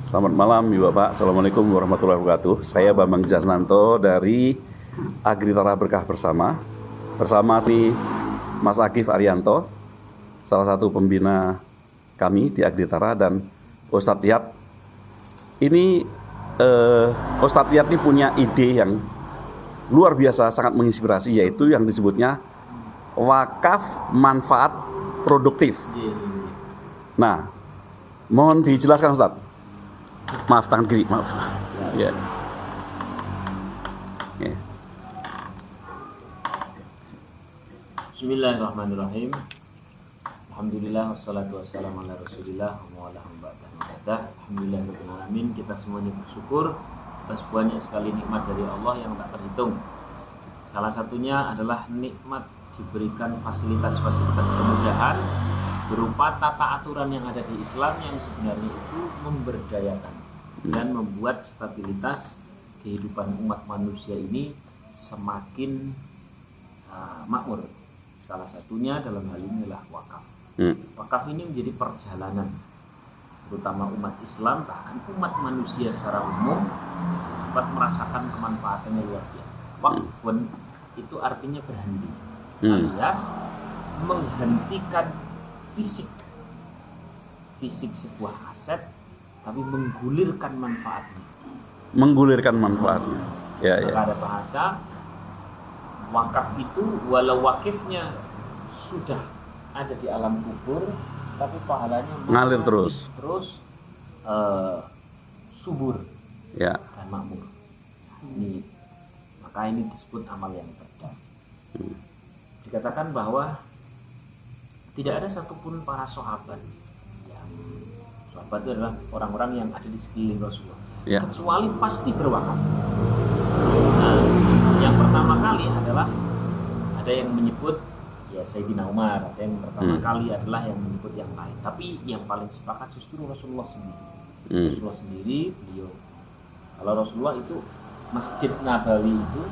Selamat malam Ibu Bapak, Assalamualaikum warahmatullahi wabarakatuh. Saya Bambang Jasnanto dari Agritara Berkah Bersama si Mas Akif Arianto, salah satu pembina kami di Agritara, dan Ustadz Yat. Ini Ustadz Yat ini punya ide yang luar biasa, sangat menginspirasi, yaitu yang disebutnya wakaf manfaat produktif. Nah, mohon dijelaskan Ustadz. Maaf, tangan kiri, maaf. Ya. Ya. Bismillahirrahmanirrahim. Alhamdulillah wassalatu wassalamu ala Rasulillah wa ala Alhamdulillahirabbil alamin. Kita semuanya bersyukur atas banyak sekali nikmat dari Allah yang tak terhitung. Salah satunya adalah nikmat diberikan fasilitas-fasilitas kemudahan berupa tata aturan yang ada di Islam yang sebenarnya itu memberdayakan dan membuat stabilitas kehidupan umat manusia ini semakin makmur. Salah satunya dalam hal ini adalah wakaf. Wakaf ini menjadi perjalanan, terutama umat Islam, bahkan umat manusia secara umum dapat merasakan kemanfaatannya luar biasa. Wakaf itu artinya berhenti, alias menghentikan fisik sebuah aset, tapi menggulirkan manfaatnya. Ya. Ada bahasa wakaf itu, walau wakifnya sudah ada di alam kubur, tapi pahalanya ngalir terus subur, ya, dan makmur. Maka ini disebut amal yang cerdas. Dikatakan bahwa tidak ada satupun para sahabat itu adalah orang-orang yang ada di sekeliling Rasulullah, kecuali pasti berwakaf. Nah, yang pertama kali adalah ada yang menyebut Sayyidina Umar, ada yang pertama kali adalah yang menyebut yang lain. Tapi yang paling sepakat justru Rasulullah sendiri. Rasulullah sendiri, beliau, kalau Rasulullah itu Masjid Nabawi itu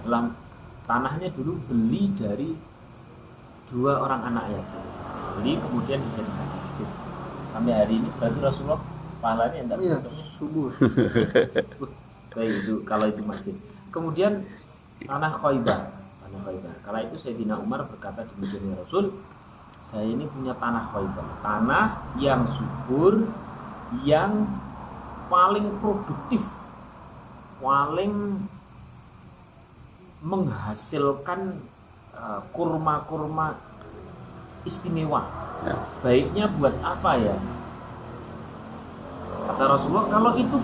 dalam tanahnya dulu beli dari dua orang anak yatim, beli kemudian dijadikan masjid. Sampai hari ini berarti Rasulullah pahalanya tidak subur. Baik, itu kalau itu masjid. Kemudian tanah Khaybar. Kala itu Sayyidina Umar berkata demikian, ya Rasul, saya ini punya tanah Khaybar, tanah yang subur, yang paling produktif, paling menghasilkan kurma-kurma istimewa. Baiknya buat apa ya? Kata Rasulullah, kalau itu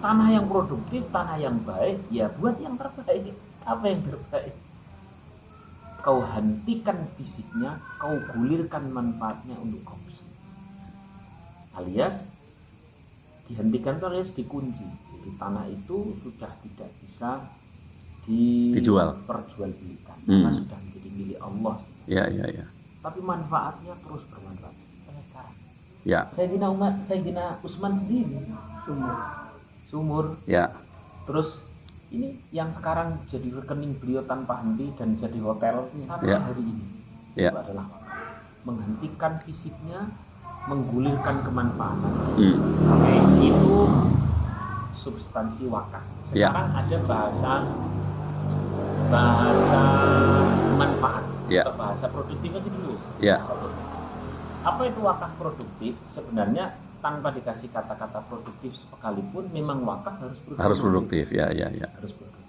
tanah yang produktif, tanah yang baik, ya buat yang terbaik. Apa yang terbaik? Kau hentikan fisiknya, kau gulirkan manfaatnya untuk kaum muslimin. Alias dihentikan itu alias dikunci. Jadi tanah itu sudah tidak bisa diperjualbelikan, karena sudah menjadi milik Allah. Ya. Tapi manfaatnya terus bermanfaat sampai sekarang. Ya. Sayyidina Utsman sendiri sumur. Ya. Terus ini yang sekarang jadi rekening beliau tanpa henti dan jadi hotel sampai hari ini. Itu adalah menghentikan fisiknya, menggulirkan kemanfaatan. Itu substansi wakaf. Sekarang ada bahasa manfaat. Bahasa produktif aja dulu. Apa itu wakaf produktif? Sebenarnya tanpa dikasih kata-kata produktif sekalipun, memang wakaf harus produktif. Ya. Harus produktif.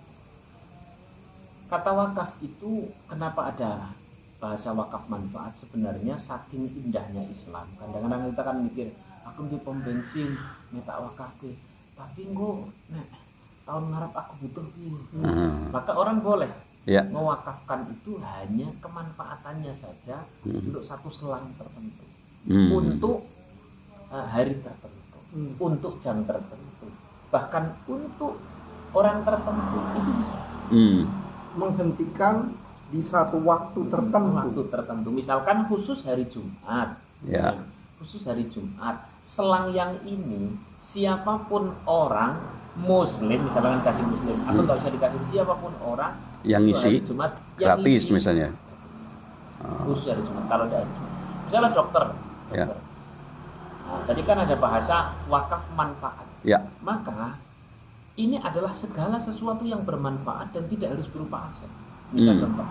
Kata wakaf itu, kenapa ada bahasa wakaf manfaat? Sebenarnya saking indahnya Islam. Kadang-kadang kita kan mikir, aku di pom bensin, tak wakaf ke, tapi tahun ngarep aku butuh maka orang boleh mewakafkan itu hanya kemanfaatannya saja untuk satu selang tertentu, untuk hari tertentu, untuk jam tertentu, bahkan untuk orang tertentu itu bisa menghentikan di satu waktu tertentu. Misalkan khusus hari Jumat, selang yang ini siapapun orang Muslim, misalkan kasih Muslim, atau nggak usah dikasih, siapapun orang yang ngisi Jumat gratis yang misalnya. Khusus hari Jumat. Kalau dari misalnya dokter. Nah, tadi kan ada bahasa wakaf manfaat. Ya. Maka ini adalah segala sesuatu yang bermanfaat dan tidak harus berupa aset. Misal contoh,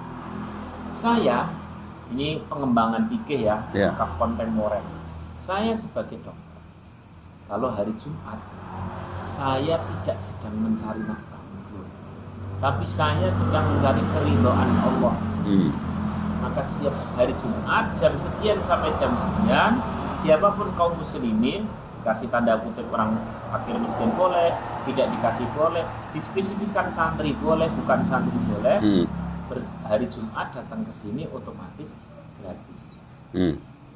saya ini pengembangan fikih ya, wakaf kontemporer. Saya sebagai dokter, kalau hari Jumat saya tidak sedang mencari nafkah, tapi saya sedang mencari keridhaan Allah. Maka setiap hari Jumat jam sekian sampai jam sekian, siapapun kaum muslimin, kasih tanda kutip orang fakir miskin boleh, tidak dikasih boleh, dispesifikan santri boleh, bukan santri boleh. Hari Jumat datang ke sini otomatis gratis.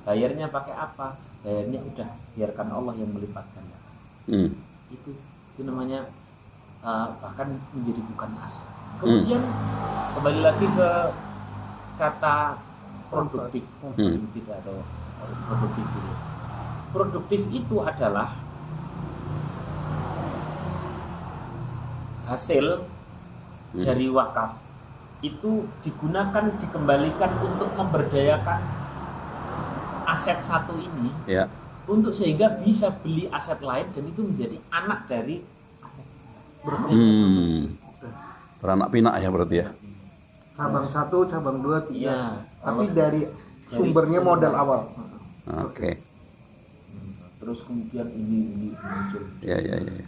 Bayarnya pakai apa? Bayarnya udah biarkan Allah yang melipatkan. Itu namanya bahkan menjadi bukan aset. Kemudian kembali lagi ke kata produktif, tidak ada produktif dulu. Produktif itu adalah hasil dari wakaf itu digunakan, dikembalikan untuk memberdayakan aset satu ini, untuk sehingga bisa beli aset lain dan itu menjadi anak dari aset. Beranak pinak ya berarti ya. Cabang 1, cabang 2, 3. Tapi dari sumbernya modal awal. Oke. Terus kemudian ini muncul. Ya.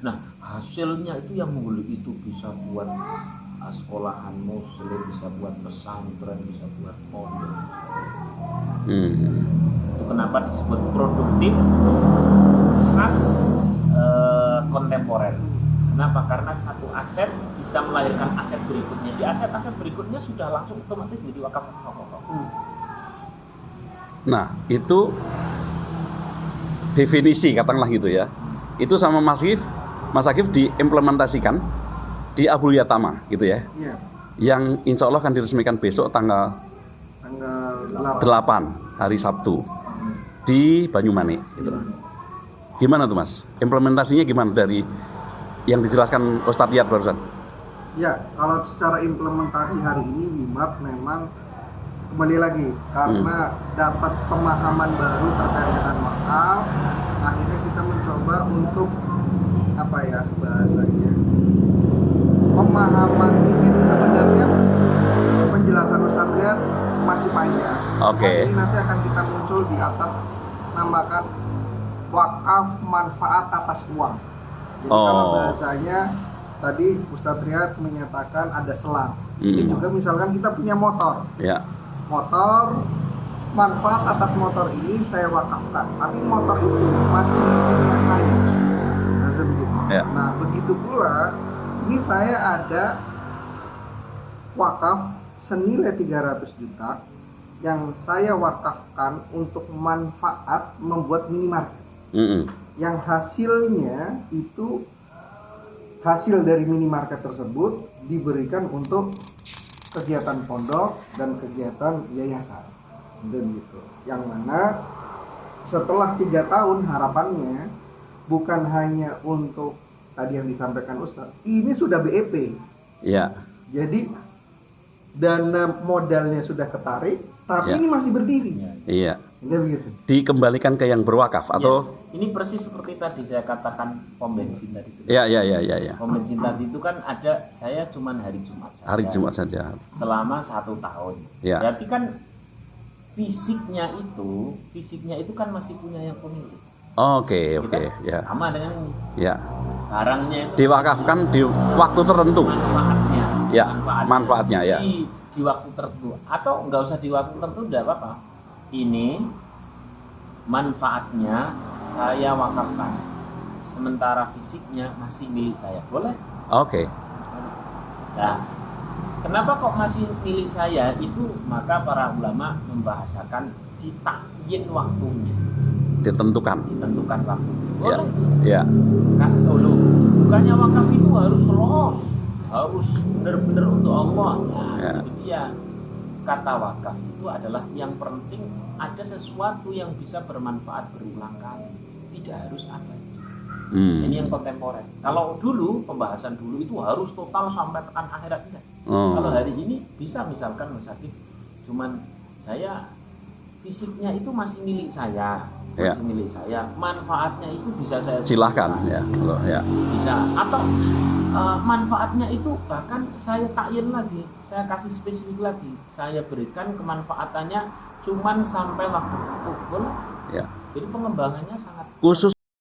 Nah, hasilnya itu yang mulia itu bisa buat sekolahan muslim, bisa buat pesantren, bisa buat pondok. Itu kenapa disebut produktif khas kontemporer. Kenapa? Karena satu aset bisa melahirkan aset berikutnya. Di aset-aset berikutnya sudah langsung otomatis menjadi wakaf. Nah, itu definisi katakanlah gitu ya. Itu sama Mas Agif diimplementasikan di Abul Yatama gitu ya. Yang insya Allah akan diresmikan besok tanggal 8 hari Sabtu di Banyumanik gitu. Gimana tuh Mas? Implementasinya gimana dari yang dijelaskan Ustadz Yat barusan? Ya, kalau secara implementasi hari ini WIMAP memang kembali lagi karena dapat pemahaman baru terkait dengan wakaf, akhirnya kita mencoba untuk apa ya bahasanya, pemahaman ini sebenarnya penjelasan Ustadz Riyad masih panjang. Ini nanti akan kita muncul di atas namakan wakaf manfaat atas uang. Jadi kalau bahasanya tadi Ustadz Riyad menyatakan ada selang. Ini juga misalkan kita punya motor. Motor, manfaat atas motor ini saya wakafkan, tapi motor itu masih punya saya. Nah, begitu pula ini saya ada wakaf senilai 300 juta yang saya wakafkan untuk manfaat membuat minimarket. Yang hasilnya itu hasil dari minimarket tersebut diberikan untuk kegiatan pondok dan kegiatan yayasan dan gitu. Yang mana setelah 3 tahun harapannya bukan hanya untuk tadi yang disampaikan Ustadz, ini sudah BEP. Jadi dana modalnya sudah ketarik, tapi ini masih berdiri. Begitu. Dikembalikan ke yang berwakaf atau? Ini persis seperti tadi saya katakan pom bensin tadi. Pom bensin tadi itu kan ada, saya cuman hari Jumat saja. Hari Jumat saja. Selama 1 tahun. Berarti kan fisiknya itu kan masih punya yang pemilik. Oke. Sama dengan ini. Barangnya itu diwakafkan di waktu tertentu. Manfaatnya. Di waktu tertentu atau enggak usah di waktu tertentu, enggak apa-apa. Ini manfaatnya saya wakafkan, sementara fisiknya masih milik saya. Boleh? Nah, kenapa kok masih milik saya? Itu maka para ulama membahasakan ditakyin waktunya. Ditentukan waktu. Boleh? Kan dulu bukannya wakaf itu harus los, harus benar-benar untuk Allah. Itu dia. Kata wakaf itu adalah yang penting ada sesuatu yang bisa bermanfaat berulang kali, tidak harus ada. Ini yang kontemporer. Kalau dulu pembahasan dulu itu harus total sampai tekan akhirat tidak. Kalau hari ini bisa misalkan Mas Akif, cuman saya fisiknya itu masih milik saya, Ya. masih milik saya. Manfaatnya itu bisa saya Silahkan berikan. ya. Bisa atau manfaatnya itu bahkan saya takyin lagi, saya kasih spesifik lagi, saya berikan kemanfaatannya cuman sampai waktu pukul. Ya. Jadi pengembangannya sangat Khusus